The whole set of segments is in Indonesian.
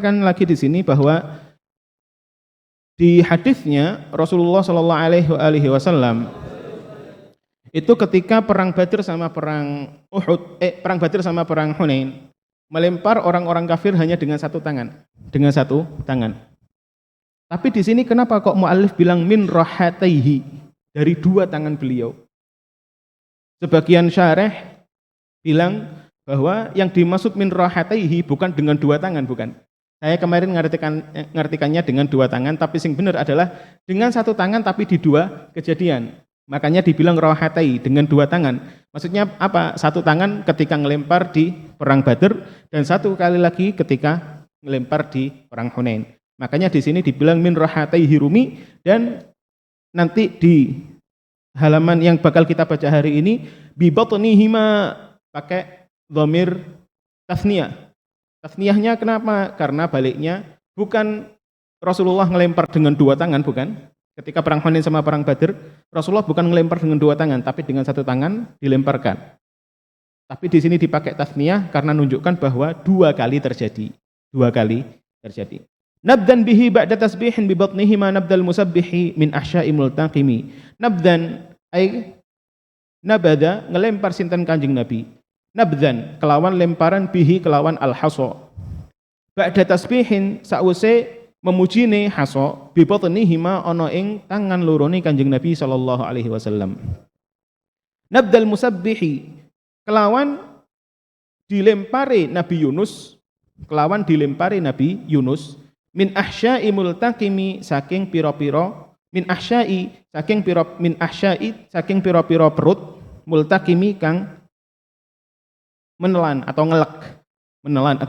sampaikan lagi di sini bahwa di hadisnya Rasulullah Shallallahu Alaihi Wasallam itu ketika perang Badr sama perang Uhud, perang Badr sama perang Hunain, melempar orang-orang kafir hanya dengan satu tangan, Tapi di sini kenapa kok mu'allif bilang min rahataihi, dari dua tangan beliau? Sebagian syarih bilang bahwa yang dimaksud min rahataihi bukan dengan dua tangan, bukan. Saya kemarin ngartikannya dengan dua tangan, tapi yang benar adalah dengan satu tangan tapi di dua kejadian. Makanya dibilang rahatai, dengan dua tangan. Maksudnya apa? Satu tangan ketika ngelempar di perang Badr dan satu kali lagi ketika ngelempar di perang Hunain. Makanya di sini dibilang min rahataihi rumi, dan nanti di halaman yang bakal kita baca hari ini bi batnihima pakai dhamir tasniyah. Tasniyahnya kenapa? Karena baliknya bukan Rasulullah ngelempar dengan dua tangan, bukan. Ketika perang Hunain sama perang Badr, Rasulullah bukan ngelempar dengan dua tangan, tapi dengan satu tangan dilemparkan. Tapi di sini dipakai tasniyah karena menunjukkan bahwa dua kali terjadi. Nabdan bihi ba'da tasbihin bi batnihi ma nabdal musabbihi min ahsya'i multaqimi. Nabdan ay nabada, ngelempar sinten Kanjeng Nabi. Nabdan kelawan lemparan, bihi kelawan al-hasa. Ba'da tasbihin sa'use memujine hasa, bi batnihi ma ana ing tangan lorone Kanjeng Nabi sallallahu alaihi wasallam. Nabdal musabbihi kelawan dilempari Nabi Yunus, min ahsya'i multaqimi saking pira-pira, min ahsya'i saking pira-pira perut, multaqimi kang menelan atau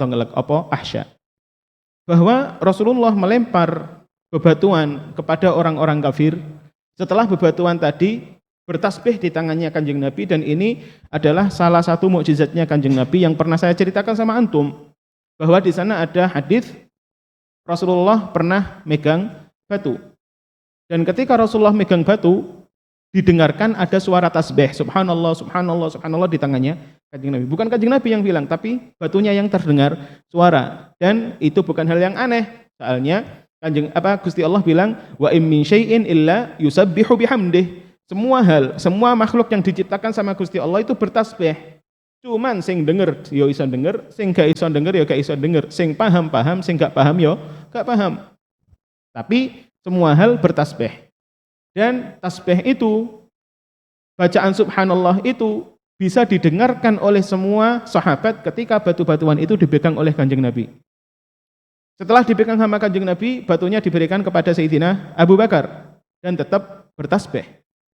ngelek apa ahsya. Bahwa Rasulullah melempar bebatuan kepada orang-orang kafir, setelah bebatuan tadi bertasbih di tangannya Kanjeng Nabi, dan ini adalah salah satu mukjizatnya Kanjeng Nabi yang pernah saya ceritakan sama antum, bahwa di sana ada hadis Rasulullah pernah megang batu, dan ketika Rasulullah megang batu didengarkan ada suara tasbih subhanallah subhanallah subhanallah di tangannya Kanjeng Nabi. Bukan Kanjeng Nabi yang bilang, tapi batunya yang terdengar suara, dan itu bukan hal yang aneh. Soalnya Gusti Allah bilang wa im min syai'in illa yusabbihu bihamdih. Semua makhluk yang diciptakan sama Gusti Allah itu bertasbih. Cuman sing denger ya iso denger, sing gak iso denger ya gak iso denger, sing paham, sing gak paham ya gak paham. Tapi semua hal bertasbih. Dan tasbih itu, bacaan subhanallah itu bisa didengarkan oleh semua sahabat ketika batu-batuan itu dipegang oleh Kanjeng Nabi. Setelah dipegang sama Kanjeng Nabi, batunya diberikan kepada Sayyidina Abu Bakar dan tetap bertasbih,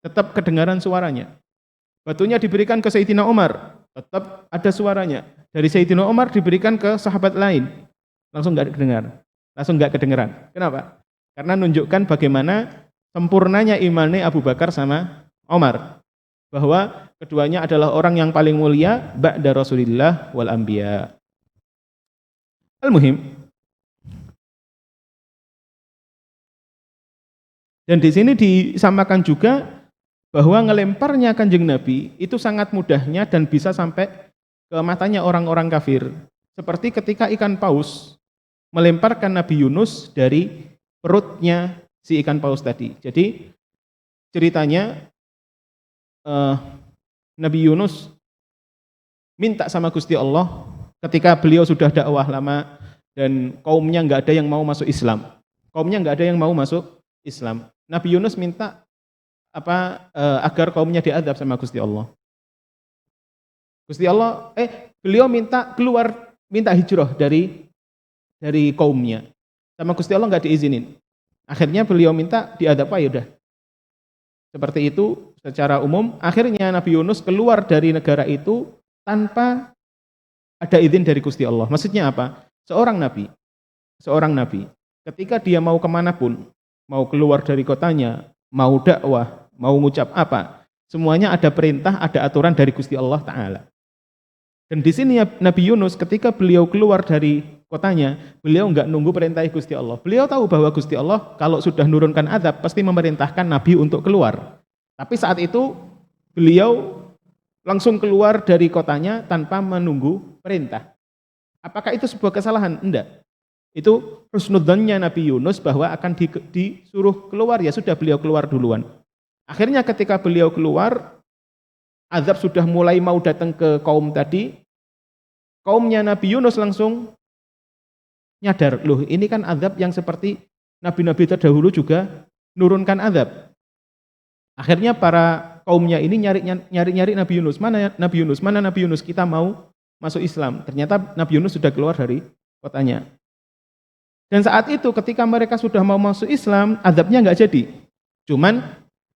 tetap kedengaran suaranya. Batunya diberikan ke Sayyidina Umar, tetap ada suaranya. Dari Sayyidina Umar diberikan ke sahabat lain, langsung enggak kedengaran. Kenapa? Karena menunjukkan bagaimana sempurnanya imannya Abu Bakar sama Umar, bahwa keduanya adalah orang yang paling mulia ba'da Rasulillah wal anbiya. Al-muhim, dan di sini disamakan juga bahwa ngelemparnya Kanjeng Nabi itu sangat mudahnya dan bisa sampai ke matanya orang-orang kafir. Seperti ketika ikan paus melemparkan Nabi Yunus dari perutnya si ikan paus tadi. Jadi ceritanya Nabi Yunus minta sama Gusti Allah ketika beliau sudah dakwah lama dan kaumnya nggak ada yang mau masuk Islam. Nabi Yunus minta agar kaumnya diazab sama Gusti Allah. Beliau minta hijrah dari kaumnya. Sama Gusti Allah nggak diizinin. Akhirnya beliau minta diazab, ya udah. Seperti itu secara umum. Akhirnya Nabi Yunus keluar dari negara itu tanpa ada izin dari Gusti Allah. Maksudnya apa? Seorang nabi ketika dia mau kemanapun, mau keluar dari kotanya, mau dakwah, mau ngucap apa, semuanya ada perintah, ada aturan dari Gusti Allah Ta'ala. Dan di sini Nabi Yunus ketika beliau keluar dari kotanya, beliau enggak nunggu perintah Gusti Allah. Beliau tahu bahwa Gusti Allah kalau sudah nurunkan azab pasti memerintahkan Nabi untuk keluar. Tapi saat itu beliau langsung keluar dari kotanya tanpa menunggu perintah. Apakah itu sebuah kesalahan? Enggak. Itu husnudzonnya Nabi Yunus bahwa akan disuruh keluar, ya sudah beliau keluar duluan. Akhirnya ketika beliau keluar, azab sudah mulai mau datang ke kaum tadi. Kaumnya Nabi Yunus langsung nyadar, loh ini kan azab yang seperti nabi-nabi terdahulu juga nurunkan azab. Akhirnya para kaumnya ini nyari Nabi Yunus. Mana Nabi Yunus? Mana Nabi Yunus? Kita mau masuk Islam. Ternyata Nabi Yunus sudah keluar dari kotanya. Dan saat itu ketika mereka sudah mau masuk Islam, azabnya nggak jadi. Cuman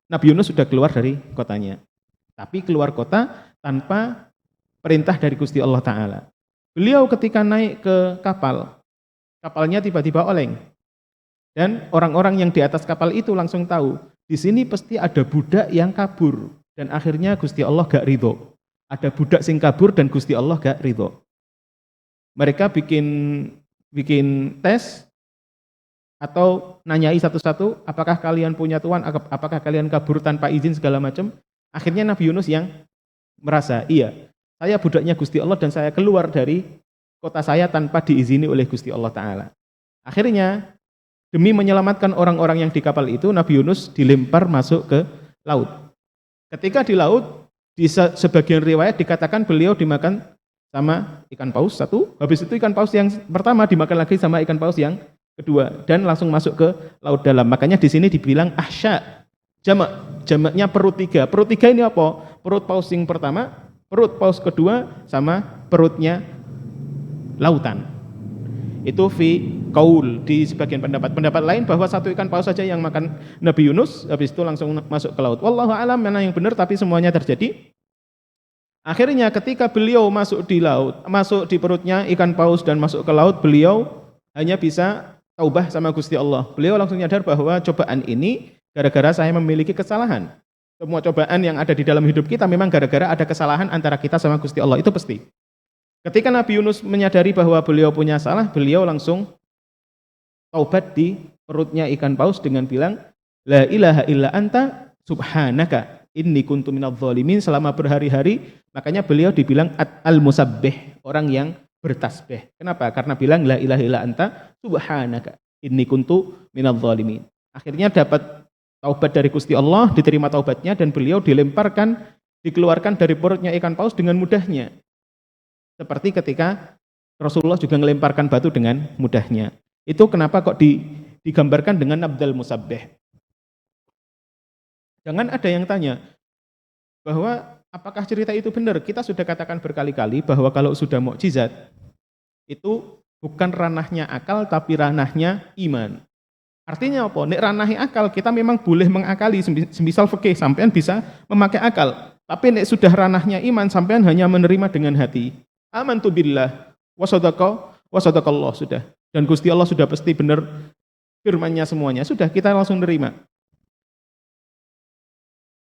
Nabi Yunus sudah keluar dari kotanya. Tapi keluar kota tanpa perintah dari Gusti Allah Ta'ala. Beliau ketika naik ke kapal, kapalnya tiba-tiba oleng. Dan orang-orang yang di atas kapal itu langsung tahu, di sini pasti ada budak yang kabur. Dan akhirnya Gusti Allah gak ridho. Ada budak sing kabur dan Gusti Allah gak ridho. Mereka bikin tes atau nanyai satu-satu, apakah kalian punya tuan, apakah kalian kabur tanpa izin segala macam. Akhirnya Nabi Yunus yang merasa, iya, saya budaknya Gusti Allah dan saya keluar dari kota saya tanpa diizini oleh Gusti Allah Ta'ala. Akhirnya demi menyelamatkan orang-orang yang di kapal itu, Nabi Yunus dilempar masuk ke laut. Ketika di laut, di sebagian riwayat dikatakan beliau dimakan sama ikan paus satu, habis itu ikan paus yang pertama dimakan lagi sama ikan paus yang kedua, dan langsung masuk ke laut dalam. Makanya di sini dibilang ahsya, jamaknya perut tiga. Perut tiga ini apa? Perut paus yang pertama, perut paus kedua, sama perutnya lautan. Itu fi qaul di sebagian pendapat. Pendapat lain bahwa satu ikan paus saja yang makan Nabi Yunus, habis itu langsung masuk ke laut. Wallahu alam mana yang benar, tapi semuanya terjadi. Akhirnya ketika beliau masuk di laut, masuk di perutnya ikan paus dan masuk ke laut, beliau hanya bisa taubah sama Gusti Allah. Beliau langsung nyadar bahwa cobaan ini gara-gara saya memiliki kesalahan. Semua cobaan yang ada di dalam hidup kita memang gara-gara ada kesalahan antara kita sama Gusti Allah, itu pasti. Ketika Nabi Yunus menyadari bahwa beliau punya salah, beliau langsung taubat di perutnya ikan paus dengan bilang, La ilaha illa anta subhanaka inni kuntu minadz zalimin, selama berhari-hari. Makanya beliau dibilang al-musabbih, orang yang bertasbih. Kenapa? Karena bilang la ilaha illa anta subhanaka inni kuntu minadz zalimin. Akhirnya dapat taubat dari Gusti Allah, diterima taubatnya, dan beliau dikeluarkan dari perutnya ikan paus dengan mudahnya. Seperti ketika Rasulullah juga melemparkan batu dengan mudahnya. Itu kenapa kok digambarkan dengan nabdal musabbih. Jangan ada yang tanya bahwa apakah cerita itu benar. Kita sudah katakan berkali-kali bahwa kalau sudah mukjizat itu bukan ranahnya akal tapi ranahnya iman. Artinya apa? Nek ranahi akal kita memang boleh mengakali, semisal fikih sampean bisa memakai akal. Tapi nek sudah ranahnya iman, sampean hanya menerima dengan hati. Amantu billah wa sadaqallah, sudah. Dan Gusti Allah sudah pasti benar firman-Nya semuanya. Sudah, kita langsung nerima.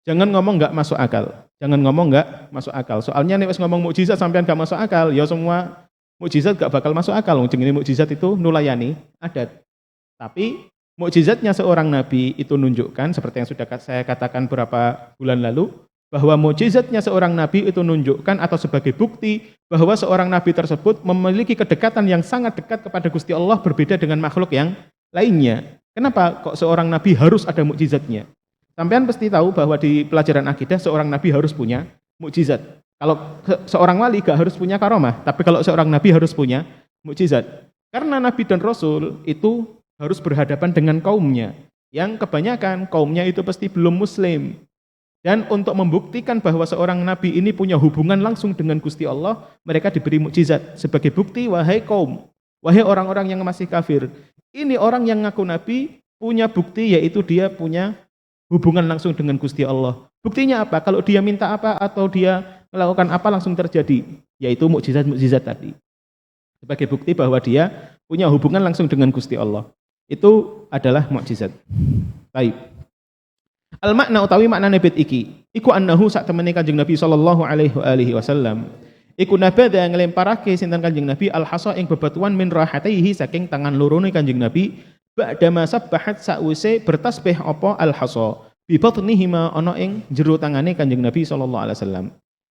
Jangan ngomong enggak masuk akal. Jangan ngomong enggak masuk akal. Soalnya nek wis ngomong mukjizat sampean enggak masuk akal, ya semua mukjizat enggak bakal masuk akal. Jenenge mukjizat itu nulayani adat. Tapi mukjizatnya seorang nabi itu nunjukkan, seperti yang sudah saya katakan beberapa bulan lalu, bahwa mukjizatnya seorang nabi itu nunjukkan atau sebagai bukti bahwa seorang nabi tersebut memiliki kedekatan yang sangat dekat kepada Gusti Allah, berbeda dengan makhluk yang lainnya. Kenapa kok seorang nabi harus ada mukjizatnya? Sampean pasti tahu bahwa di pelajaran akidah seorang nabi harus punya mukjizat. Kalau seorang wali gak harus punya karomah, tapi kalau seorang nabi harus punya mukjizat. Karena nabi dan rasul itu harus berhadapan dengan kaumnya, yang kebanyakan kaumnya itu pasti belum muslim. Dan untuk membuktikan bahwa seorang nabi ini punya hubungan langsung dengan Gusti Allah, mereka diberi mukjizat sebagai bukti, wahai kaum, wahai orang-orang yang masih kafir, ini orang yang ngaku nabi punya bukti, yaitu dia punya hubungan langsung dengan Gusti Allah. Buktinya apa? Kalau dia minta apa atau dia melakukan apa langsung terjadi, yaitu mukjizat-mukjizat tadi. Sebagai bukti bahwa dia punya hubungan langsung dengan Gusti Allah. Itu adalah mukjizat. Baik. Al-makna utawi makna nebet iki, iku annahu sak temene Kanjeng Nabi sallallahu alaihi wasallam. Iku nabada nglemparake sinten Kanjeng Nabi al-hasa ing bebatuan min rahataihi saking tangan lorone Kanjeng Nabi. Ba'da ma sabbahat sa'use bertasbih apa al-hasa bi batnihima ana ing jero tangane Kanjeng Nabi sallallahu alaihi wasallam.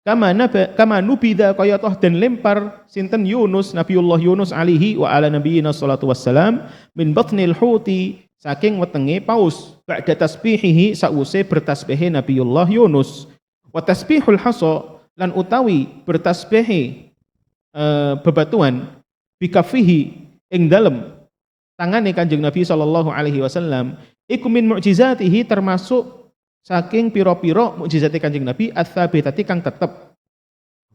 kama nubida kaya toh dan lempar sinten Yunus, Nabiullah Yunus alaihi wa ala nabiyina salatu wassalam min batnil huti saking wetenge paus ba'da tasbihihi sause bertasbihe Nabiullah Yunus wa tasbihul hasa lan utawi bertasbihe bebatuan bikafihi ing dalem tangane Kanjeng Nabi sallallahu alaihi wasallam iku min mukjizatihi termasuk saking piro-piro mukjizate Kanjeng Nabi ats-tsabitati kang tetep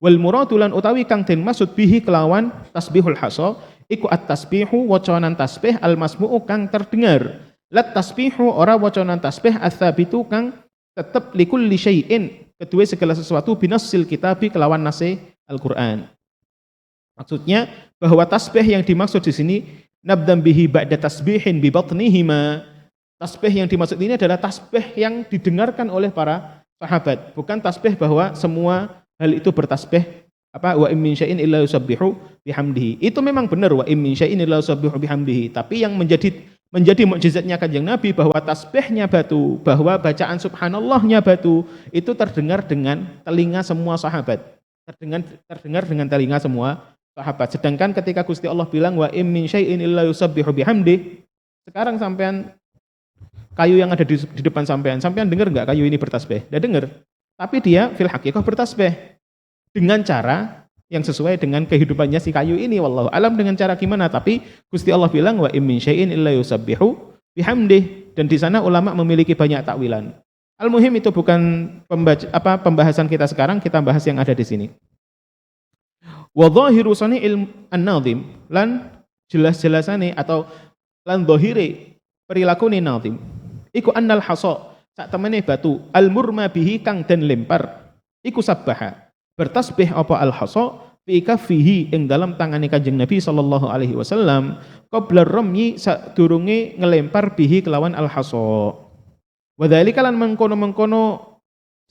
wal muradu lan utawi kang den maksud bihi kelawan tasbihul hasa iku at-tasbihu wacanan tasbih al-masmu'u kang terdengar lat tasbihu ora wacanan tasbih ats-tsabitu kang tetep likulli syai'in kedua segala sesuatu binassil kitabi kelawan nase Al-Qur'an. Maksudnya bahwa tasbih yang dimaksud di sini nabdam bihi ba'da tasbihin bi batnihima. Tasbih yang dimaksud ini adalah tasbih yang didengarkan oleh para sahabat, bukan tasbih bahwa semua hal itu bertasbih wa in min syai'in illa yusabbihu bihamdihi. Itu memang benar wa in min syai'in illa yusabbihu bihamdihi, tapi yang menjadi mukjizatnya Kanjeng Nabi bahwa tasbihnya batu, bahwa bacaan subhanallahnya batu itu terdengar dengan telinga semua sahabat. Terdengar dengan telinga semua sahabat. Sedangkan ketika Gusti Allah bilang wa in min syai'in illa yusabbihu bihamdihi, sekarang sampean kayu yang ada di depan sampean dengar nggak kayu ini bertasbih? Tidak dengar. Tapi dia fil haqiqah bertasbih dengan cara yang sesuai dengan kehidupannya si kayu ini. Wallahu alam dengan cara gimana? Tapi Gusti Allah bilang wa in min syai'in illa yusabbihu bihamdih. Dan di sana ulama memiliki banyak takwilan. Al-muhim itu bukan pembahasan kita sekarang, kita bahas yang ada di sini. Wa dhahiru sani'il an-nadhim lan jelas-jelasane atau lan dhahire perilakune nadhim iku annal hasa sak temene batu al murma bihi kang den lempar iku sabbaha bertasbih apa al hasa fi kaffihi ing dalam tangane Kanjeng Nabi sallallahu alaihi wasallam qabla ramyi sadurunge ngelempar bihi kelawan al hasa wa dzalika lan mengkono-mengkono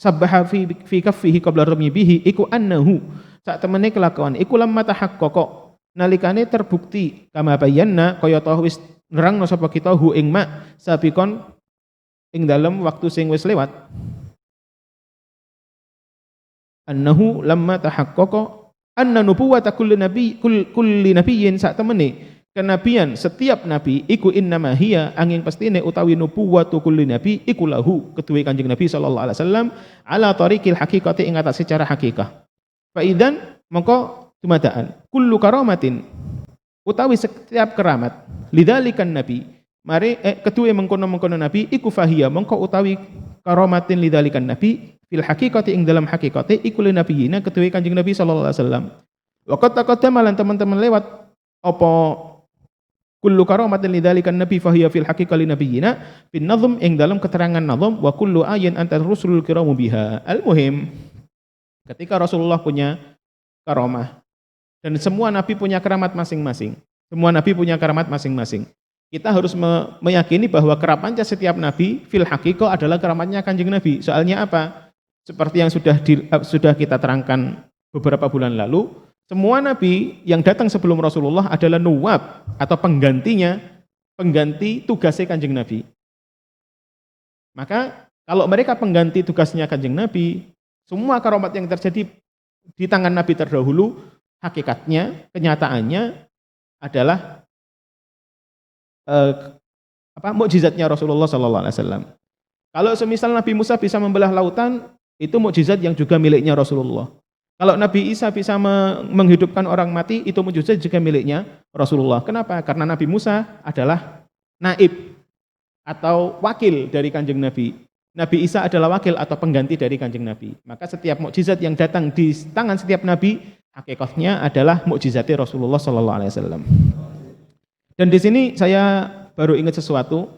sabbaha fi kaffihi qabla ramyi bihi iku annahu sak temene kelakuan iku lamma tahaqqaqa nalikane terbukti kama bayanna kaya tau wis nerangno sapa kita hu ing ma sabikon ing dalem waktu sing wis lewat annahu lamma tahaqqaqa anna nubuwata kulli nabiyyin sak temene kenabian setiap nabi iku innama hiya angin pastine utawi nubuwatu kulli nabi iku lahu keduwe Kanjeng Nabi sallallahu alaihi wasallam ala tariqil haqiqati ing atas secara hakikah fa idzan mongko dumadaan kullu karamatin utawi setiap keramat lidzalikan nabi mari kedue mengkono-mengkono nabi iku fahiya mongko utawi karamatin lidzalikan nabi fil haqiqati ing dalam hakikate iku li nabiyina kedue Kanjeng Nabi sallallahu alaihi wasallam wa qad taqaddama lan teman-teman lewat apa kullu karamatin lidzalikan nabi fahiya fil haqiqati nabiyina bin nazm ing dalam keterangan nazm wa kullu ayin antar rusulul kiramu biha. Al muhim ketika Rasulullah punya karamah dan semua nabi punya keramat masing-masing. Semua nabi punya keramat masing-masing. Kita harus meyakini bahwa keramatnya setiap nabi fil haqiqah adalah keramatnya Kanjeng Nabi. Soalnya apa? Seperti yang sudah kita terangkan beberapa bulan lalu, semua nabi yang datang sebelum Rasulullah adalah nuwab atau pengganti tugasnya Kanjeng Nabi. Maka kalau mereka pengganti tugasnya Kanjeng Nabi, semua keramat yang terjadi di tangan nabi terdahulu hakikatnya, kenyataannya adalah mukjizatnya Rasulullah sallallahu alaihi wasallam. Kalau semisal Nabi Musa bisa membelah lautan, itu mukjizat yang juga miliknya Rasulullah. Kalau Nabi Isa bisa menghidupkan orang mati, itu mukjizat juga miliknya Rasulullah. Kenapa? Karena Nabi Musa adalah naib atau wakil dari Kanjeng Nabi. Nabi Isa adalah wakil atau pengganti dari Kanjeng Nabi. Maka setiap mukjizat yang datang di tangan setiap nabi hakikatnya adalah mukjizatnya Rasulullah sallallahu alaihi wasallam. Dan di sini saya baru ingat sesuatu.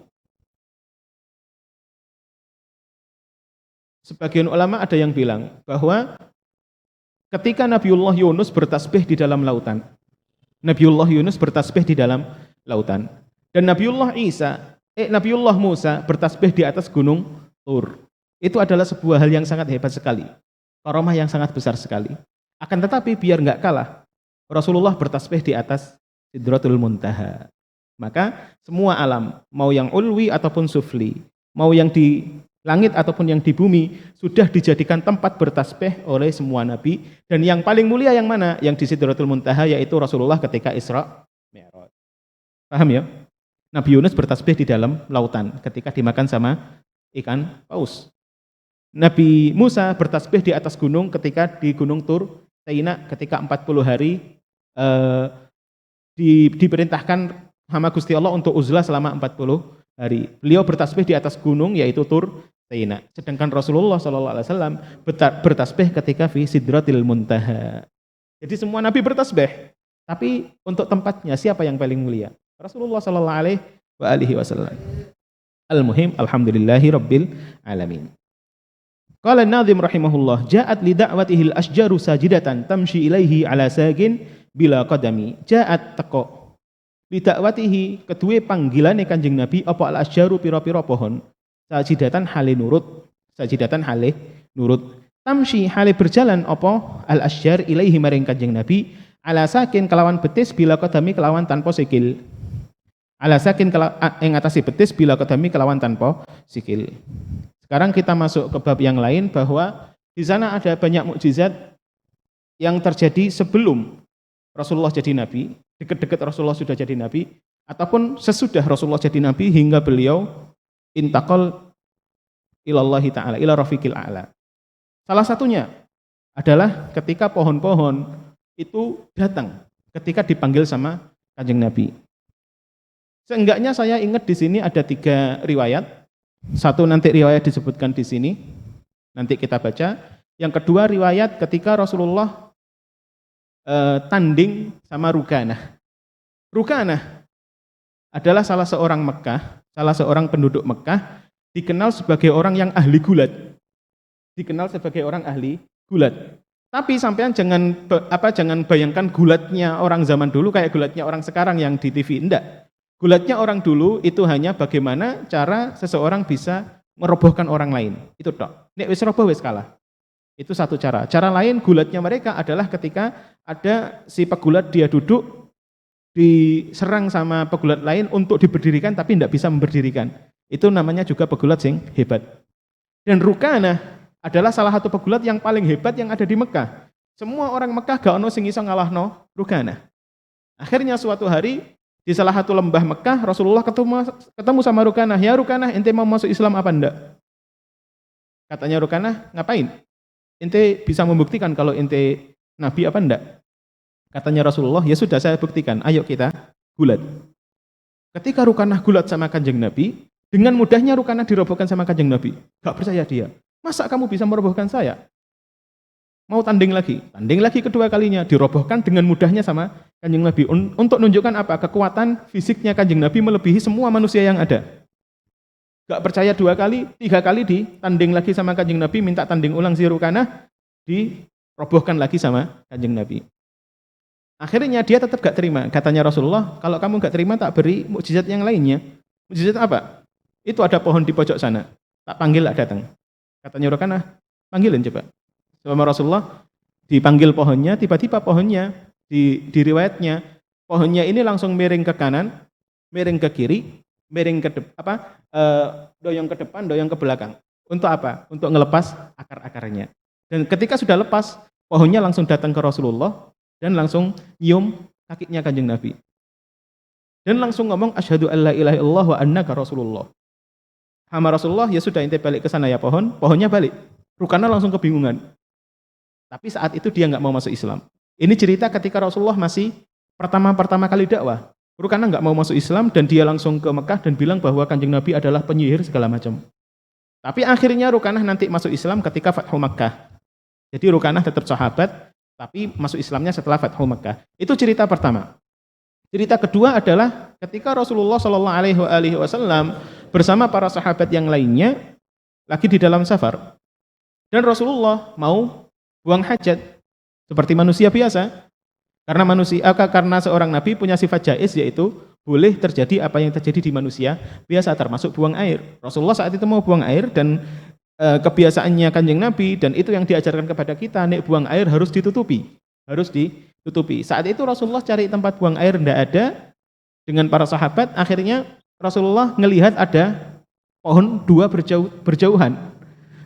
Sebagian ulama ada yang bilang bahwa ketika Nabiullah Yunus bertasbih di dalam lautan, Nabiullah Yunus bertasbih di dalam lautan, dan Nabiullah Musa bertasbih di atas gunung Tur. Itu adalah sebuah hal yang sangat hebat sekali, karamah yang sangat besar sekali. Akan tetapi biar nggak kalah, Rasulullah bertasbih di atas Sidratul Muntaha. Maka semua alam, mau yang ulwi ataupun sufli, mau yang di langit ataupun yang di bumi sudah dijadikan tempat bertasbih oleh semua nabi, dan yang paling mulia yang mana? Yang di Sidratul Muntaha, yaitu Rasulullah ketika Isra Mi'raj. Paham ya? Nabi Yunus bertasbih di dalam lautan ketika dimakan sama ikan paus. Nabi Musa bertasbih di atas gunung ketika di Gunung Tur Saina ketika 40 hari diperintahkan sama Gusti Allah untuk uzlah selama 40 hari. Beliau bertasbih di atas gunung yaitu Tur Saina. Sedangkan Rasulullah SAW bertasbih ketika fi Sidratil Muntaha. Jadi semua nabi bertasbih, tapi untuk tempatnya siapa yang paling mulia? Rasulullah SAW. Al-muhim, alhamdulillahi rabbil alamin. Qala an-nadhim rahimahullah, ja'at li da'watihi al-ashjaru sajidatan tamshi ilaihi ala sagin bila qadami. Ja'at teko li da'watihi kedue panggilane Kanjeng Nabi apa al-ashjaru pira-pira pohon sajidatan hale nurut, sajidatan hale nurut. Tamshi hale berjalan apa al-ashjar ilaihi maring Kanjeng Nabi ala sakin kelawan betis bila qadami kelawan tanpa sikil. Ala sakin ing atase betis bila qadami kelawan tanpa sikil. Sekarang kita masuk ke bab yang lain bahwa di sana ada banyak mukjizat yang terjadi sebelum Rasulullah jadi nabi, dekat-dekat Rasulullah sudah jadi nabi, ataupun sesudah Rasulullah jadi nabi hingga beliau intaqal ilallahi ta'ala, ila rafiqil a'la. Salah satunya adalah ketika pohon-pohon itu datang ketika dipanggil sama Kanjeng Nabi. Seenggaknya saya ingat di sini ada 3 riwayat. Satu nanti riwayat disebutkan di sini, nanti kita baca. Yang kedua riwayat ketika Rasulullah tanding sama Rukanah. Rukanah adalah salah seorang Mekah, salah seorang penduduk Mekah, dikenal sebagai orang yang ahli gulat. Dikenal sebagai orang ahli gulat. Tapi sampean jangan bayangkan gulatnya orang zaman dulu kayak gulatnya orang sekarang yang di TV, enggak. Gulatnya orang dulu itu hanya bagaimana cara seseorang bisa merobohkan orang lain. Itu tok. Nek wis roboh wis kalah. Itu satu cara. Cara lain gulatnya mereka adalah ketika ada si pegulat dia duduk diserang sama pegulat lain untuk diberdirikan tapi tidak bisa memberdirikan. Itu namanya juga pegulat sing hebat. Dan Rukanah adalah salah satu pegulat yang paling hebat yang ada di Mekah. Semua orang Mekah gak ono sing iso ngalahno Rukanah. Akhirnya suatu hari di salah satu lembah Mekah, Rasulullah ketemu sama Rukanah. Ya Rukanah, ente mau masuk Islam apa enggak? Katanya Rukanah, ngapain? Ente bisa membuktikan kalau ente Nabi apa enggak? Katanya Rasulullah, ya sudah saya buktikan, ayo kita gulat. Ketika Rukanah gulat sama Kanjeng Nabi, dengan mudahnya Rukanah dirobohkan sama Kanjeng Nabi. Gak percaya dia. Masa kamu bisa merobohkan saya? Mau tanding lagi kedua kalinya, dirobohkan dengan mudahnya sama Kanjeng Nabi. Untuk menunjukkan apa? Kekuatan fisiknya Kanjeng Nabi melebihi semua manusia yang ada. Gak percaya 2 kali, 3 kali ditanding lagi sama Kanjeng Nabi, minta tanding ulang si Rukanah, dirobohkan lagi sama Kanjeng Nabi. Akhirnya dia tetap gak terima. Katanya Rasulullah, kalau kamu gak terima tak beri mukjizat yang lainnya. Mukjizat apa? Itu ada pohon di pojok sana. Tak panggil tak datang. Katanya Rukanah, panggilin coba. Sama Rasulullah dipanggil pohonnya, tiba-tiba pohonnya di riwayatnya pohonnya ini langsung miring ke kanan, miring ke kiri, miring ke doyong ke depan, doyong ke belakang. Untuk apa? Untuk ngelepas akar-akarnya. Dan ketika sudah lepas, pohonnya langsung datang ke Rasulullah dan langsung nyium kakinya Kanjeng Nabi. Dan langsung ngomong asyhadu alla ilaha illallah wa annaka Rasulullah. Hama Rasulullah, ya sudah ente balik ke sana ya pohonnya balik. Rukanah langsung kebingungan. Tapi saat itu dia nggak mau masuk Islam. Ini cerita ketika Rasulullah masih pertama kali dakwah. Rukanah nggak mau masuk Islam dan dia langsung ke Mekah dan bilang bahwa Kanjeng Nabi adalah penyihir segala macam. Tapi akhirnya Rukanah nanti masuk Islam ketika Fathu Makkah. Jadi Rukanah tetap sahabat, tapi masuk Islamnya setelah Fathu Makkah. Itu cerita pertama. Cerita kedua adalah ketika Rasulullah SAW bersama para sahabat yang lainnya lagi di dalam safar. Dan Rasulullah mau buang hajat seperti manusia biasa. Karena seorang nabi punya sifat jaiz, yaitu boleh terjadi apa yang terjadi di manusia biasa, termasuk buang air. Rasulullah saat itu mau buang air dan kebiasaannya Kanjeng Nabi dan itu yang diajarkan kepada kita, nek buang air harus ditutupi. Saat itu Rasulullah cari tempat buang air, tidak ada. Dengan para sahabat, akhirnya Rasulullah ngelihat ada pohon dua berjauhan.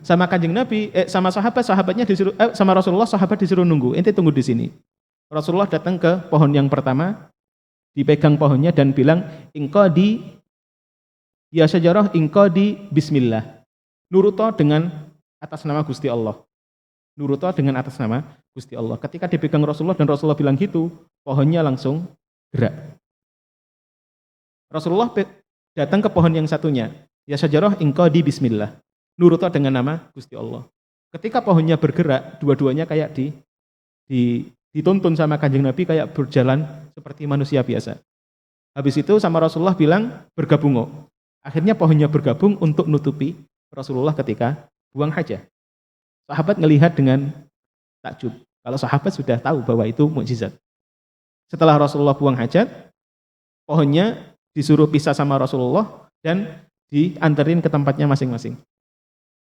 Sama Kanjeng Nabi, sama sahabatnya disuruh, sama Rasulullah, sahabat disuruh nunggu. Ente tunggu di sini. Rasulullah datang ke pohon yang pertama, dipegang pohonnya dan bilang, ingqadi ya syajarah, ingqadi bismillah. Nuruto dengan atas nama Gusti Allah. Nuruto dengan atas nama Gusti Allah. Ketika dipegang Rasulullah dan Rasulullah bilang gitu, pohonnya langsung gerak. Rasulullah datang ke pohon yang satunya, ya syajarah ingqadi bismillah. Nuruto dengan nama Gusti Allah. Ketika pohonnya bergerak, dua-duanya kayak dituntun sama Kanjeng Nabi kayak berjalan seperti manusia biasa. Habis itu sama Rasulullah bilang bergabung. Akhirnya pohonnya bergabung untuk nutupi Rasulullah ketika buang hajat. Sahabat ngelihat dengan takjub. Kalau sahabat sudah tahu bahwa itu mukjizat. Setelah Rasulullah buang hajat, pohonnya disuruh pisah sama Rasulullah dan dianterin ke tempatnya masing-masing.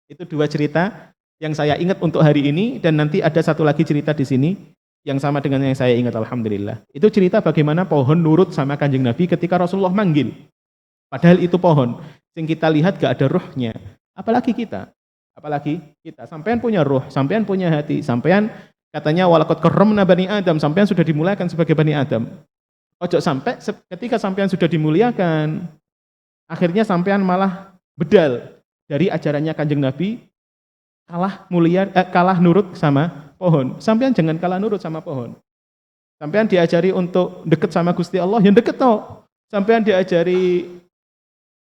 Itu dua cerita yang saya ingat untuk hari ini, dan nanti ada satu lagi cerita di sini yang sama dengan yang saya ingat, alhamdulillah. Itu cerita bagaimana pohon nurut sama Kanjeng Nabi ketika Rasulullah manggil. Padahal itu pohon, yang kita lihat gak ada ruhnya. Apalagi kita, sampean punya ruh, sampean punya hati, sampean katanya walaqad karramna bani Adam, sampean sudah dimuliakan sebagai bani Adam. Ojo sampai ketika sampean sudah dimuliakan, akhirnya sampean malah bedal dari ajarannya Kanjeng Nabi, kalah nurut sama pohon. Sampean jangan kalah nurut sama pohon. Sampean diajari untuk deket sama Gusti Allah, yang deket toh. Sampean diajari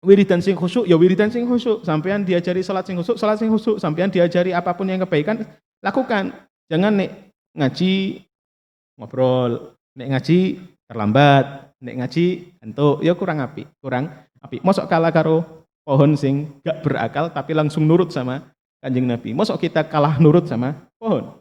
wiridan sing khusyuk, ya wiridan sing khusyuk. Sampean diajari salat sing khusyuk, Sampean diajari apapun yang kebaikan, lakukan. Jangan nek ngaji ngobrol, nek ngaji terlambat, nek ngaji entuk, ya kurang apik. Mosok kalah karo pohon sing gak berakal tapi langsung nurut sama Kanjeng Nabi. Mosok kita kalah nurut sama pohon.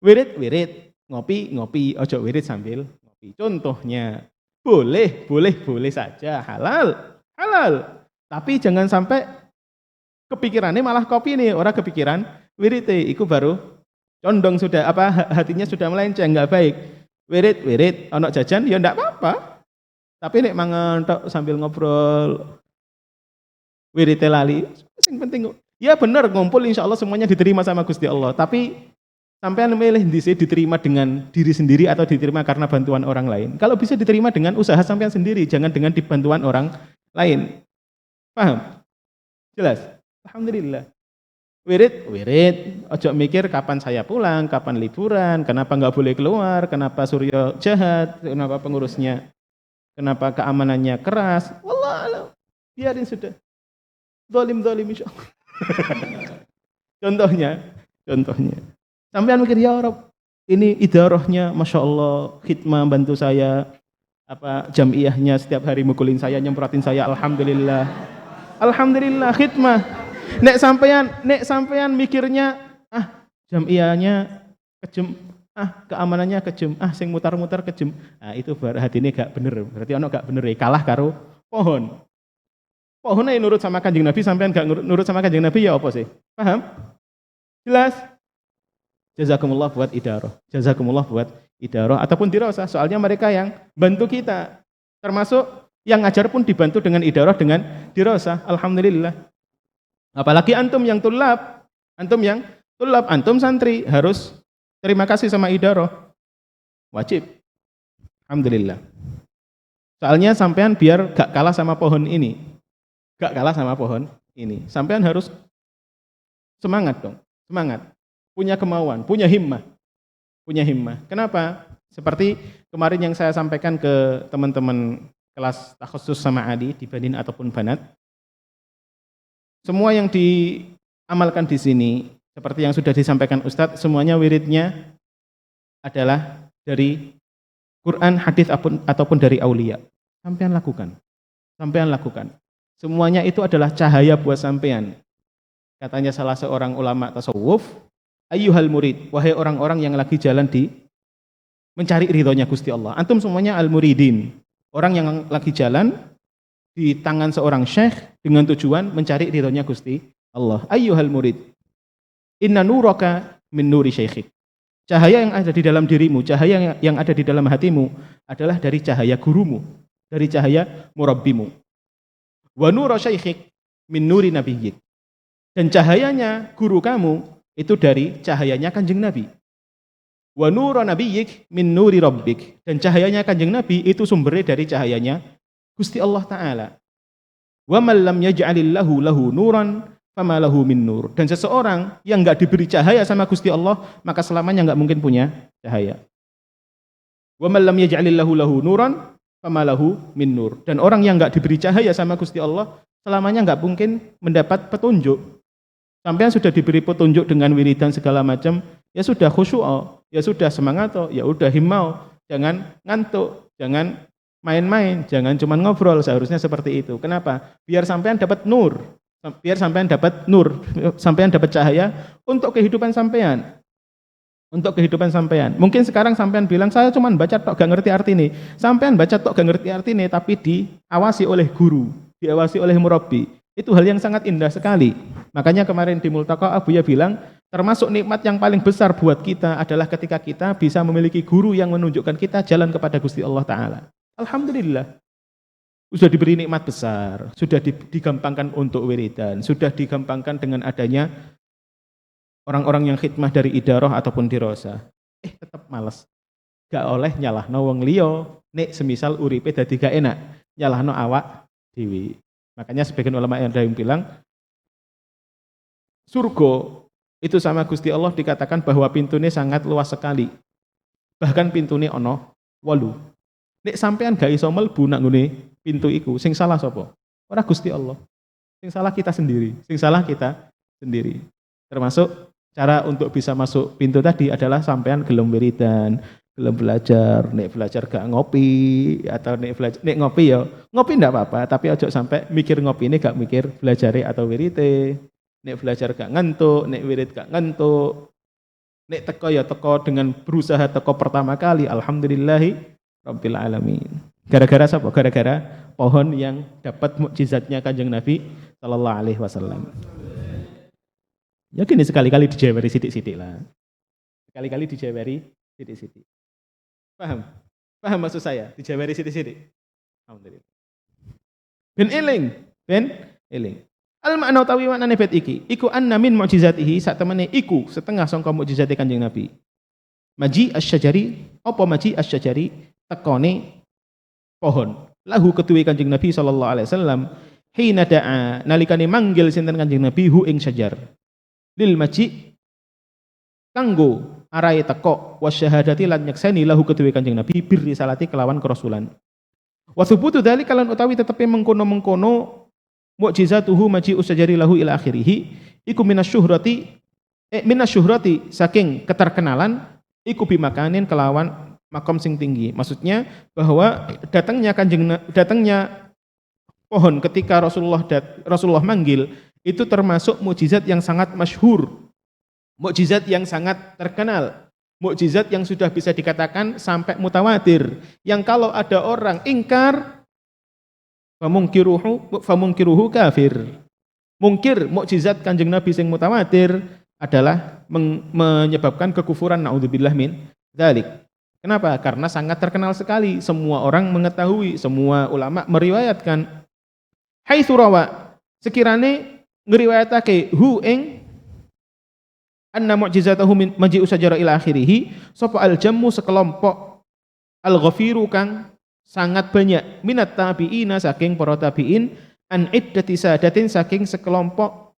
Wirid, ngopi, ojo wirid sambil ngopi. Contohnya, boleh saja, halal. Tapi jangan sampai kepikirannya malah kopi nih, orang kepikiran wirid, iku baru condong sudah hatinya sudah melenceng, nggak baik. Wirid, ono jajan ya ndak apa-apa. Tapi nek mangan tok sambil ngobrol, wirite lali, sing penting ya bener ngumpul insyaallah semuanya diterima sama Gusti Allah. Tapi sampean milih dhisik diterima dengan diri sendiri atau diterima karena bantuan orang lain. Kalau bisa diterima dengan usaha sampean sendiri, jangan dengan dibantuan orang lain. Paham? Jelas? Alhamdulillah. Wirid, ojo mikir kapan saya pulang, kapan liburan, kenapa nggak boleh keluar, kenapa Suryo jahat, kenapa pengurusnya, kenapa keamanannya keras. Wallah, biarin sudah. Zalim insyaallah. Contohnya. Sampean mikir ya Rob, ini idarahnya Masya Allah, khidmah bantu saya, jamiahnya setiap hari mukulin saya, nyemprotin saya, Alhamdulillah khidmah. Nek sampean mikirnya jamiahnya kejem, keamanannya kejem, sing mutar-mutar kejem. Itu hadine gak bener. Berarti ono gak bener, kalah karo pohon. Pohonnya nurut sama Kanjeng Nabi, sampean gak nurut sama Kanjeng Nabi ya apa sih? Paham? Jelas? Jazakumullah buat idarah ataupun dirasah. Soalnya mereka yang bantu kita, termasuk yang ngajar pun dibantu dengan idarah, dengan dirasah. Alhamdulillah. Apalagi antum yang tulab, antum santri harus terima kasih sama idarah. Wajib. Alhamdulillah. Soalnya sampean biar gak kalah sama pohon ini. Sampean harus semangat dong. Semangat. Punya kemauan, punya himmah. Kenapa? Seperti kemarin yang saya sampaikan ke teman-teman kelas takhusus sama Adi di Banin ataupun Banat. Semua yang diamalkan di sini, seperti yang sudah disampaikan Ustadz, semuanya wiridnya adalah dari Quran, hadis ataupun dari aulia. Sampean lakukan. Semuanya itu adalah cahaya buat sampean. Katanya salah seorang ulama tasawuf, ayyuhal murid, wahai orang-orang yang lagi jalan di mencari ridhonya Gusti Allah. Antum semuanya al-muridin, orang yang lagi jalan di tangan seorang syekh dengan tujuan mencari ridhonya Gusti Allah. Ayyuhal murid, inna nuraka min nuri syekhik. Cahaya yang ada di dalam dirimu, cahaya yang ada di dalam hatimu adalah dari cahaya gurumu. dari cahaya murabbimu. Wa nura syaikhik min nuri nabiyyik. Dan cahayanya guru kamu itu dari cahayanya Kanjeng Nabi. Wa nura nabiyyik min nuri rabbik. Dan cahayanya Kanjeng Nabi itu sumbernya dari cahayanya Gusti Allah Ta'ala. Wa man lam yaj'alillahu lahu nuran fama lahu min nur. Dan seseorang yang enggak diberi cahaya sama Gusti Allah, maka selamanya enggak mungkin punya cahaya. Wa man lam yaj'alillahu lahu nuran fama lahu min nur. Dan orang yang enggak diberi cahaya sama Gusti Allah, selamanya enggak mungkin mendapat petunjuk. Sampai sudah diberi petunjuk dengan wiridan segala macam, ya sudah khusyuk, ya sudah semangat, ya udah himmau, jangan ngantuk, jangan main-main, jangan cuma ngobrol, seharusnya seperti itu. Kenapa? Biar sampean dapat nur, sampean dapat cahaya untuk kehidupan sampean. Untuk kehidupan sampean. Mungkin sekarang sampean bilang, saya cuma baca tok gak ngerti arti ini. Sampean baca tok gak ngerti arti ini, tapi diawasi oleh guru, diawasi oleh murabbi. Itu hal yang sangat indah sekali. Makanya kemarin di Multaqa Abuya bilang, termasuk nikmat yang paling besar buat kita adalah ketika kita bisa memiliki guru yang menunjukkan kita jalan kepada Gusti Allah Ta'ala. Alhamdulillah. Sudah diberi nikmat besar, sudah digampangkan untuk wiridan, sudah digampangkan dengan adanya orang-orang yang khidmah dari idarah ataupun dirasa. Tetap malas. Gak oleh nyalahno wong liya, nek semisal uripe dadi gak enak, nyalahno awak dhewe. Makanya sebagian ulama yang ada yang bilang, surga itu sama Gusti Allah dikatakan bahwa pintunya sangat luas sekali. Bahkan pintunya ono 8. Nek sampean gak iso mlebu nak ngene pintu iku, sing salah sapa? Ora Gusti Allah. Sing salah kita sendiri. Termasuk cara untuk bisa masuk pintu tadi adalah sampean gelem wiridan, gelem belajar, nek belajar gak ngopi atau nek ngopi ya, ngopi ndak apa-apa, tapi ojo sampai mikir ngopi ini gak mikir belajare atau wirite. Nek belajar gak ngantuk, nek wirid gak ngantuk. Nek teko ya teko dengan berusaha teko pertama kali, alhamdulillahi rabbil alamin. Gara-gara apa? Gara-gara pohon yang dapat mukjizatnya Kanjeng Nabi sallallahu alaihi wasallam. Ya gini sekali-kali dijawari sidik-sidik lah. Sekali-kali dijawari sidik-sidik. Paham? Paham maksud saya? Dijawari sidik-sidik. Alhamdulillah. Ben eling. Al-makna utawi maknane bait iki, iku anna min mukjizatihi sak temene iku setengah sangka mukjizate Kanjeng Nabi. Maji asyajari, apa maji asyajari tekone pohon. Lahu ketuwe Kanjeng Nabi sallallahu alaihi wasallam hina da'a nalikane manggil sinten Kanjeng Nabi hu ing syajar. Lil maji kanggo arahe teko wasyahadati lan nyekseni lahu ketuwe Kanjeng Nabi bir risalati kelawan kerasulan. Wa thubutu dzalika lan utawi tetepe mengkono-mengkono mukjizatuhu maji usajari lahu ila akhirih iku minasyuhrati saking keterkenalan iku bimakanin kelawan makom sing tinggi. Maksudnya bahwa datangnya pohon ketika Rasulullah manggil itu termasuk mukjizat yang sangat masyhur, mukjizat yang sangat terkenal, mukjizat yang sudah bisa dikatakan sampai mutawatir, yang kalau ada orang ingkar famungkiruhu kafir. Mungkir mukjizat Kanjeng Nabi sing mutawatir adalah menyebabkan kekufuran, naudzubillah min dzalik. Kenapa? Karena sangat terkenal sekali, semua orang mengetahui, semua ulama meriwayatkan. Haitsu rawa sekirane ngriwayatake hu ing anna mu'jizatahu min maji'u sajara ila akhirih sapa al-jammu sekelompok al-ghafiru kang sangat banyak minat tabi'ina saking para tabi'in an iddati sadatin saking sekelompok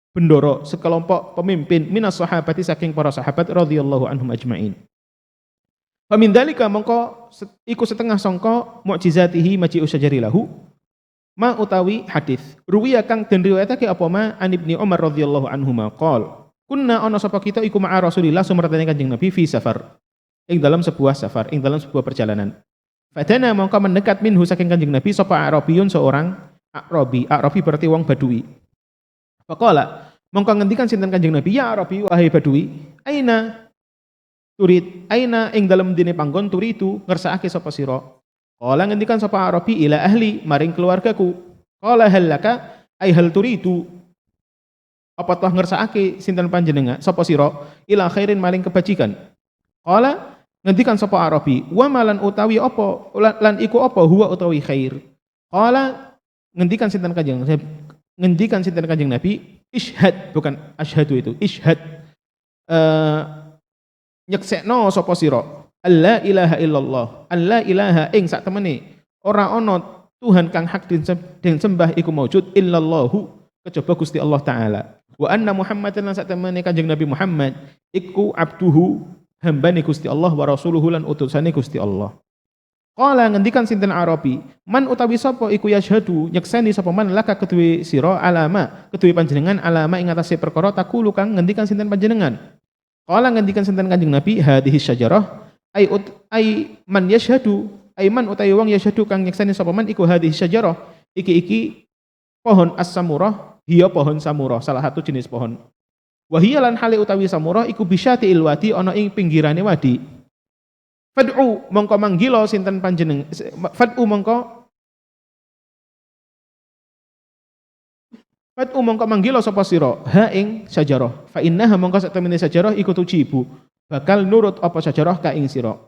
bendoro, sekelompok pemimpin minas sahabati saking para sahabat radhiyallahu anhum ajmain. Famin dzalika mongko iku setengah sangka mu'jizatihi maji'u sajari lahu ma utawi hadis ruwiya kang den riwayatake apa ma an Ibnu Umar radhiyallahu anhuma qol kunna ana sapa kita iku ma'a Rasulillah sumratane Kanjeng Nabi fi safar ing dalam sebuah perjalanan. Fadana mongko mendekat minhu saking Kanjeng Nabi sapa Arabiyun seorang Arabi berarti wong Badui. Faqala mongko ngendikan sinten Kanjeng Nabi, ya Arabi wahai Badui, aina ing dalam dine panggon turitu ngersakake sapa sira. Qala ngendikan sapa Arabi ila ahli maring keluargaku. Qala hal laka ai hal turitu apa toh ngersakake sinten panjenengan sapa sira ila khairin maring kebajikan. Qala Ngendikan sapa Arabi, wa malan utawi apa lan iku apa huwa utawi khair. Qala ngendikan sinten Kanjeng Nabi, ishhad, bukan asyhadu itu, ishhad. Nyeksekno sapa sira, alla ilaha illallah, alla ilaha ing sak temene ora ana Tuhan kang hak den sembah iku maujud illallahu kejaba Gusti Allah taala. Wa anna Muhammadan lan sak temene Kanjeng Nabi Muhammad iku abduhu hambane Gusti Allah wa rasuluhu lan utusane Gusti Allah. Qala ngendikan sinten Arabi, man utawi sapa iku yashhadu nyekseni sapa man laka keduwe sira alama, keduwe panjenengan alama ing atase perkara takulu kang ngendikan sinten panjenengan. Qala ngendikan sinten Kanjeng Nabi, hadhihi syajarah ai man yashhadu, ai man utawi wong yashhadu kang nyekseni sapa man iku hadhihi syajarah, iki pohon as-samurah, hiya pohon samurah, salah satu jenis pohon. Wa hiya lan hale utawi samurah iku bisyati ilwadi ana ing pinggirane wadi. Fad'u mongko manggilo sinten panjeneng Fad'u mongko manggilo sapa sira ha ing sajarah fa innaha mongko sak temene sajarah iku tujibu bakal nurut apa sajarah ka ing sira.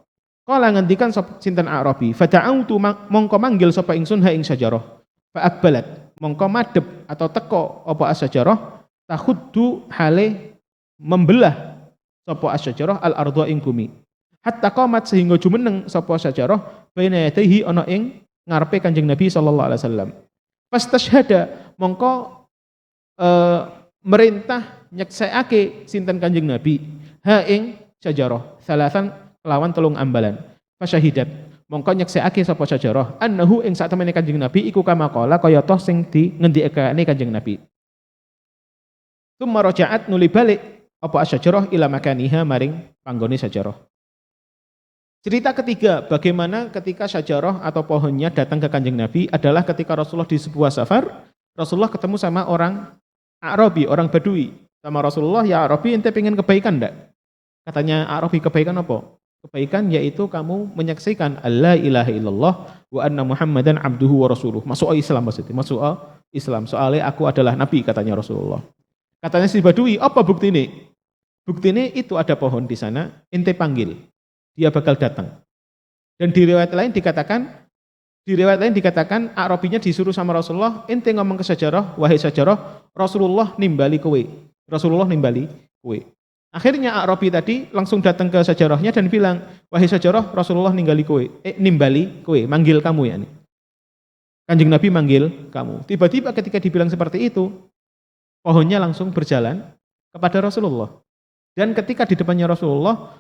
Kala ngendikan sinten Arabi, fata'autu mongko manggil sapa ingsun ha ing sajarah fa akbalat mongko madhep atau teko apa as-sajarah takhuddu hale membelah sapa as-sajarah al-ardha ing bumi. Hatta qamat sehingga jumeneng sapa sajarah baina yadayhi ana ing ngarepe Kanjeng Nabi sallallahu alaihi wasallam. Fastashhada mongko merintah nyeksekake sinten Kanjeng Nabi ha ing sajarah salasan kelawan telung ambalan. Fasyahidat mongko nyeksekake sapa sajarah annahu ing sak temene Kanjeng Nabi iku kama qala kaya toh sing di ngendikane Kanjeng Nabi. Tsumma raja'at nuli balik apa asyajarah ila makaniha maring panggone sajarah. Cerita ketiga, bagaimana ketika syajarah atau pohonnya datang ke Kanjeng Nabi adalah ketika Rasulullah di sebuah safar, Rasulullah ketemu sama orang Arabi, orang Badui. Sama Rasulullah, ya Arabi, ente pengen kebaikan enggak? Katanya Arabi, kebaikan apa? Kebaikan yaitu kamu menyaksikan alla ilaha illallah wa anna Muhammadan abduhu wa rasuluh. Masuk Islam maksudnya, masuk Islam. Soalnya aku adalah Nabi, katanya Rasulullah. Katanya si Badui, apa bukti ini? Bukti ini itu ada pohon di sana, ente panggil. Dia bakal datang. Dan di riwayat lain dikatakan Arabinya disuruh sama Rasulullah, ente ngomong ke sajarah, wahai sajarah, Rasulullah nimbali kowe. Rasulullah nimbali kowe. Akhirnya Arabi tadi langsung datang ke sajarahnya dan bilang, wahai sajarah, Rasulullah nimbali kowe, manggil kamu ya nih. Kanjeng Nabi manggil kamu. Tiba-tiba ketika dibilang seperti itu, pohonnya langsung berjalan kepada Rasulullah. Dan ketika di depannya Rasulullah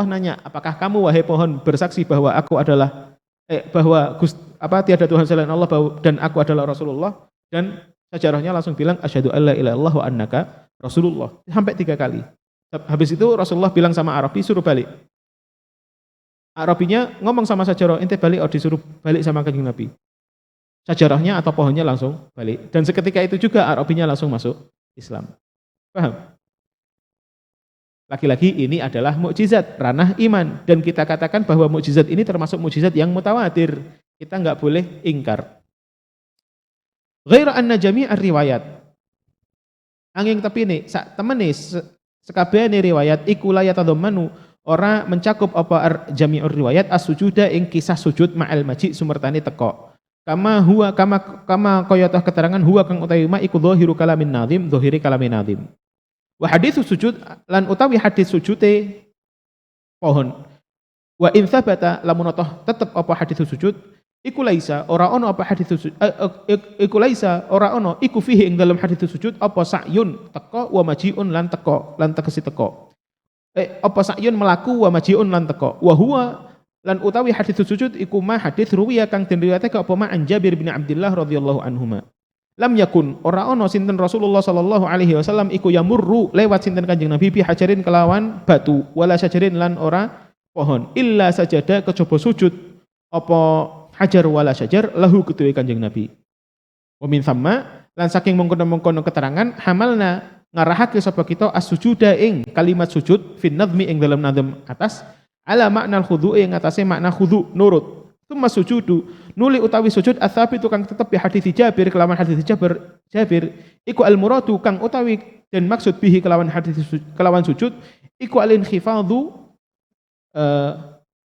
nanya, apakah kamu wahai pohon bersaksi bahwa aku adalah tiada Tuhan selain Allah dan aku adalah Rasulullah? Dan sajarahnya langsung bilang asyhadu alla ilaha illallah wa annaka Rasulullah sampai 3 kali. Habis itu Rasulullah bilang sama Arabi suruh balik. Arabinya ngomong sama sajarah, ente balik, disuruh balik sama Kanjeng Nabi. Sajarahnya atau pohonnya langsung balik. Dan seketika itu juga Arabinya langsung masuk Islam. Paham? Lagi-lagi ini adalah mukjizat, ranah iman. Dan kita katakan bahwa mukjizat ini termasuk mukjizat yang mutawatir. Kita enggak boleh ingkar. Ghaira anna jami'ar riwayat. Angin tapi ini, sak temene sekabehane riwayat iku la yatadhammanu ora mencakup apa jami'ur riwayat as-sujuda ing kisah sujud ma'al maji sumertane teko. Kama kaya keterangan huwa kang utawi ma iku dhahiru kalamin nazim, dhahiri kalamin nazim. Wa haditsu sujud lan utawi hadis sujude pohon. Wa in tsabata lamun tetep apa hadis sujud iku laisa ora ono apa hadis sujud iku laisa ora ono iku fihi ing dalam hadis sujud apa sa'yun teko wa majiun lan teko lan tegesi teko. Apa sa'yun melaku wa majiun lan teko. Wa huwa lan utawi hadis sujud iku ma hadis ruwiya kang den riwayatake apa ma an Jabir bin Abdullah radhiyallahu anhuma. Lam yakun ora ono sinten Rasulullah sallallahu alaihi wasallam iku yamurru lewat sinten Kanjeng Nabi bi hajarin kelawan batu wala syajarin lan ora pohon illa sajada kejaba sujud apa hajar wala syajar lahu ketuwe Kanjeng Nabi. Wa min thamma lan saking mengkono-mengkono keterangan hamalna ngarahake sapa kita as-sujuda ing kalimat sujud fin nadmi ing dalam nadam atas ala makna al-khudu' ing atase makna khudu' nurut. Tsumma sujudu nuli utawi sujud atsabitu kang tetep bi hadits Jabir kelawan hadits Jabir iku al-muradu kang utawi dan maksud bihi kelawan hadits kelawan sujud iku al-inkhifadhu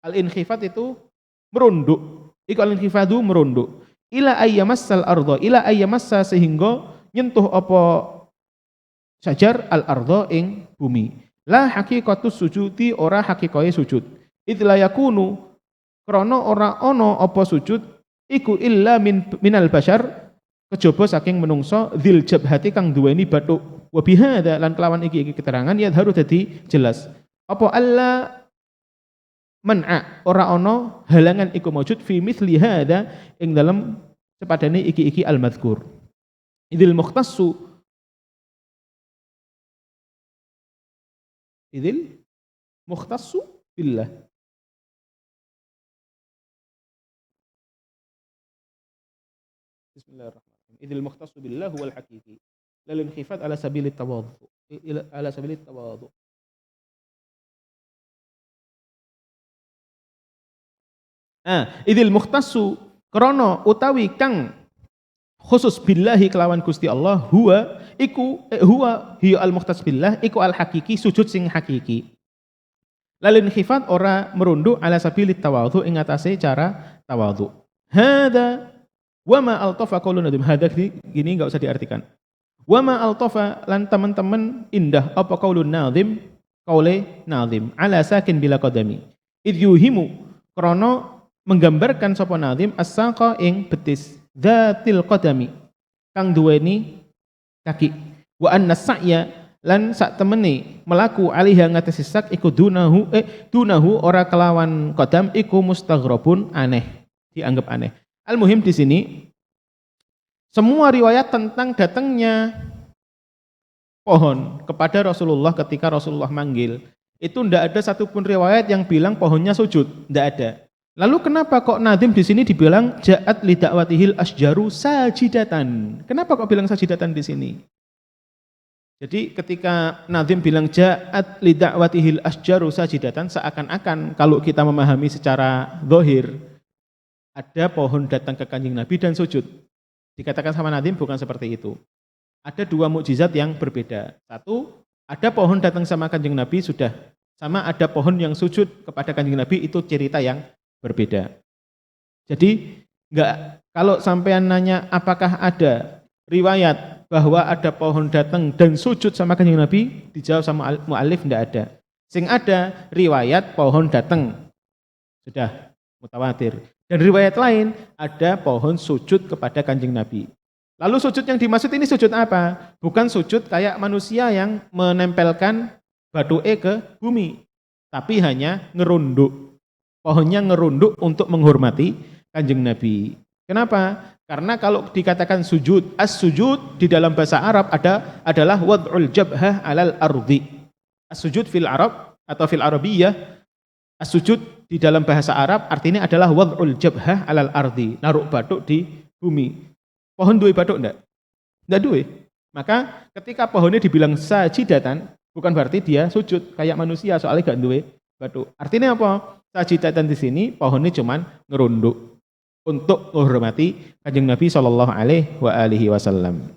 Al-inkhifat itu merunduk. Iku al-inkhifadu merunduk. Ila ayyamassal arda, ila ayyamassa sehingga nyentuh apa sajar al-arda ing bumi. La haqiqatus sujudi ora hakikae sujud. Idla yakunu krana ora ana apa sujud iku illa minal bashar kejaba saking menungso dzil jabhati kang duweni bathuk. Wa bihadza lan kelawan iki keterangan ya harus dadi jelas. Apa Allah man'a ora ana halangan iku maujud fi mithli hadza ing dalam sepadane iki al-madzkur. Idil mukhtassu billah. Bismillahirrahmanirrahim. Idil mukhtassu billah huwal haqiqi. Lal inkhifat ala sabilit tawadhu. Ala sabilit tawadhu. Idil mukhtassu krana utawi kang khusus billahi kelawan Gusti Allah huwa hiya al mukhtas billah iku al hakiki sujud sing hakiki. Lalin khifat ora merunduk ala sabilit tawadhu ing atase cara tawadhu. Hadza wa ma altafa qaulun nadim. Hadza gini enggak usah diartikan. Wa ma altafa lan teman-teman indah apa qaulun nazim qaule nazim ala sakin bila qadami. Id yuhimu krana menggambarkan sapa nazim as-saqa ing betis dzatil qadami kang duweni kaki wa anna sa'ya lan sak temene melaku alaiha ngatasi sak iku dunahu ora kelawan qadam iku mustaghrabun aneh, dianggap aneh. Al-muhim di sini semua riwayat tentang datangnya pohon kepada Rasulullah ketika Rasulullah manggil itu ndak ada satupun riwayat yang bilang pohonnya sujud, ndak ada. Lalu kenapa kok Nazim di sini dibilang ja'at li da'watihil asjaru sajidatan? Kenapa kok bilang sajidatan di sini? Jadi ketika Nazim bilang ja'at li da'watihil asjaru sajidatan, seakan-akan kalau kita memahami secara zahir ada pohon datang ke Kanjeng Nabi dan sujud. Dikatakan sama Nazim bukan seperti itu. Ada dua mukjizat yang berbeda. Satu, ada pohon datang sama Kanjeng Nabi sudah, sama ada pohon yang sujud kepada Kanjeng Nabi, itu cerita yang berbeda. Jadi kalau sampean nanya apakah ada riwayat bahwa ada pohon datang dan sujud sama Kanjeng Nabi, dijawab sama mu'alif tidak ada. Sing ada riwayat pohon datang sudah mutawatir. Dan riwayat lain ada pohon sujud kepada Kanjeng Nabi. Lalu sujud yang dimaksud ini sujud apa? Bukan sujud kayak manusia yang menempelkan batuke ke bumi, tapi hanya ngerunduk. Pohonnya ngerunduk untuk menghormati Kanjeng Nabi. Kenapa? Karena kalau dikatakan sujud, as-sujud di dalam bahasa Arab adalah wad'ul jabhah alal ardi. As-sujud fil Arab atau fil Arabiyyah, as-sujud di dalam bahasa Arab artinya adalah wad'ul jabhah alal ardi, naruh bathuk di bumi. Pohon duwe bathuk enggak? Enggak duwe. Maka ketika pohonnya dibilang sajidatan, bukan berarti dia sujud kayak manusia soalnya enggak duwe bathuk. Artinya apa? Sajidatan di sini pohonnya cuman ngerunduk untuk menghormati Kanjeng Nabi sallallahu alaihi wasallam.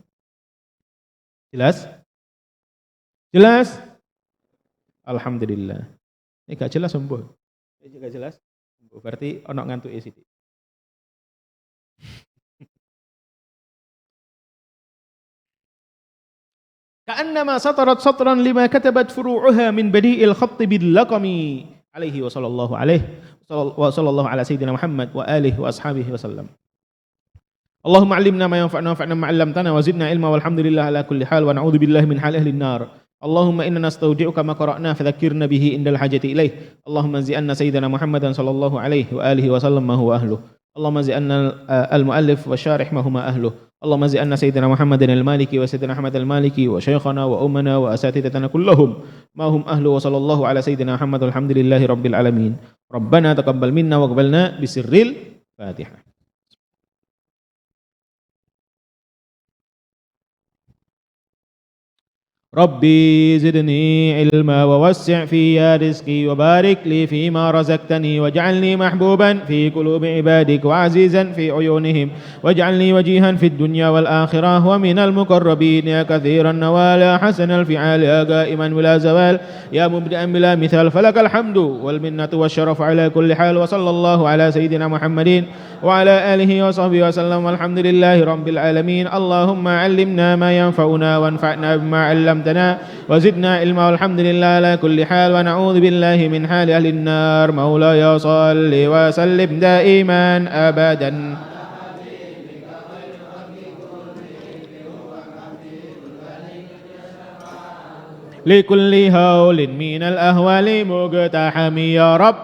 Jelas? Jelas? Alhamdulillah. Ini gak jelas sembuh. Ini gak jelas? Berarti ono ngantuk sithik. Ka'annama satarat satran lima katabat furu'uha min badi'il khatti bil laqami alaihi wa sallallahu ala sayyidina Muhammad wa alihi wa ashabihi wasallam. Allahumma 'allimna ma yanfa'una wanfa'na ma 'allamtana wa zidna ilma walhamdulillah ala kulli hal wa na'udzu billahi min hali ahli an-nar. Allahumma inna nastaudi'uka ma qara'na fadhakkirna bihi indal hajati ilaih. Allahumma zi'anna sayyidina Muhammadan sallallahu alaihi wa alihi wa sallam ma huwa ahluh. Allahumma zi'anna al-muallif wa syarih ma huma ahluh. Allahumma zi'anna sayyidina Muhammadan al-maliki wa sayyidina Ahmad al-maliki wa syayikhana wa ummana wa asatidatana kullahum ma hum ahlu wa sallallahu ala sayyidina Muhammad alhamdulillahi rabbil alamin. Rabbana taqabbal minna wa qabalna bisirril Fatihah. ربي زدني علما ووسع في رزقي وبارك لي فيما رزقتني واجعلني محبوبا في قلوب عبادك وعزيزا في عيونهم واجعلني وجيها في الدنيا والآخرة ومن المقربين يا كثير النوال يا حسن الفعال يا قائما بلا زوال يا مبدئا بلا مثال فلك الحمد والمنة والشرف على كل حال وصلى الله على سيدنا محمد وعلى آله وصحبه وسلم والحمد لله رب العالمين. اللهم علمنا ما ينفعنا وانفعنا بما علمتنا وزدنا علما والحمد لله على كل حال ونعوذ بالله من حال أهل النار. مولاي صل وسلم دائما أبدا لكل هول من الأهوال مقتحم يا رب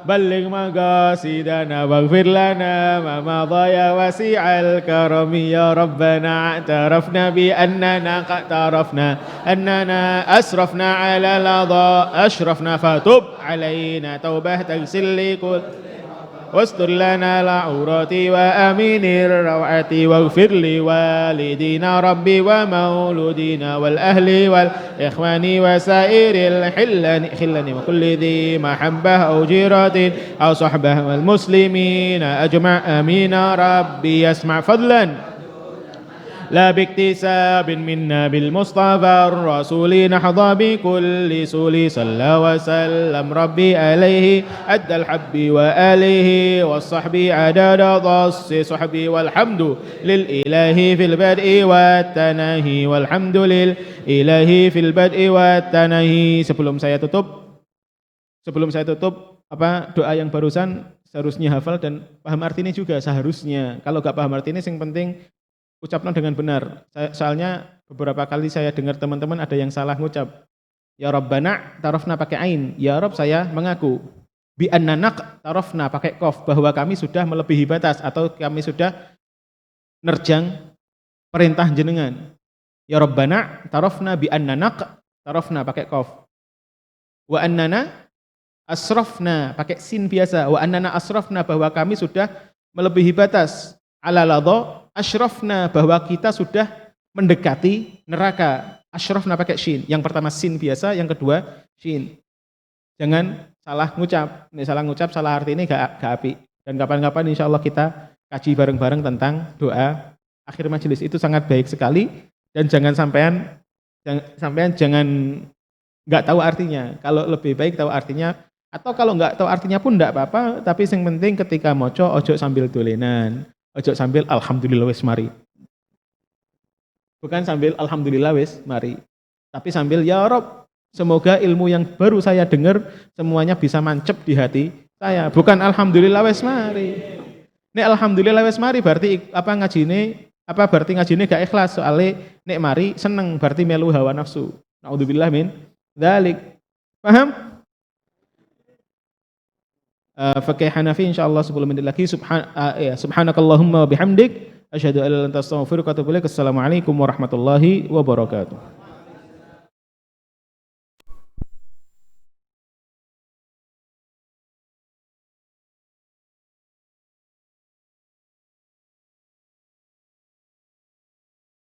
بلغ مقاصدنا واغفر لنا ما مضى يا وسيع الكرم يا ربنا اعترفنا بأننا أننا أسرفنا على الأضاء أشرفنا فتب علينا توبة تغسل لكل واستر لنا العورات وأمين الروعات واغفر لوالدينا ربي ومولودينا والأهل والإخوان وسائر الخلن وكل ذي محبة أو جيرة أو صحبة والمسلمين أجمع آمين. ربي يسمع فضلا لا باكتساب منا بالمصطفى الرسول نحظى بكل سول صلى وسلم ربي عليه أدى الحب وآله والصحب عدد ضص صحبي والحمد للإله في البدء والتناهي والحمد للإله في البدء والتناهي. Sebelum saya tutup doa yang barusan seharusnya hafal dan paham artinya juga seharusnya. Kalau gak paham artinya yang penting ucapkan dengan benar. Soalnya beberapa kali saya dengar teman-teman ada yang salah ngucap. Ya Rabbana tarafna pakai ain. Ya Rabb saya mengaku. Bi annanak tarafna pakai qaf bahwa kami sudah melebihi batas atau kami sudah nerjang perintah jenengan. Ya Rabbana tarafna bi annanak tarafna pakai qaf. Wa annana asrafna pakai sin biasa. Wa annana asrafna bahwa kami sudah melebihi batas. Ala ladha asyrafna bahwa kita sudah mendekati neraka. Asyrafna pakai shin. Yang pertama sin biasa, yang kedua shin. Jangan salah ngucap. Ini salah ngucap, salah arti ini gak api. Dan kapan-kapan insya Allah kita kaji bareng-bareng tentang doa akhir majelis. Itu sangat baik sekali. Dan jangan sampean jangan nggak tahu artinya. Kalau lebih baik tahu artinya. Atau kalau nggak tahu artinya pun nggak apa-apa. Tapi yang penting ketika moco ojo sambil dolenan. Ojo sambil alhamdulillah wis mari. Bukan sambil alhamdulillah wis mari. Tapi sambil ya Rob, semoga ilmu yang baru saya dengar semuanya bisa mancep di hati saya. Bukan alhamdulillah wis mari. Nek alhamdulillah wis mari berarti berarti ngajine gak ikhlas soalnya nek mari seneng berarti melu hawa nafsu. Naudzubillah min dzalik. Paham? Fakih Hanafi insyaallah 10 menit lagi. Subhanakallahumma wa bihamdik asyhadu an la ilaha illa anta astaghfiruka wa atubu ilaik. Assalamualaikum warahmatullahi wabarakatuh.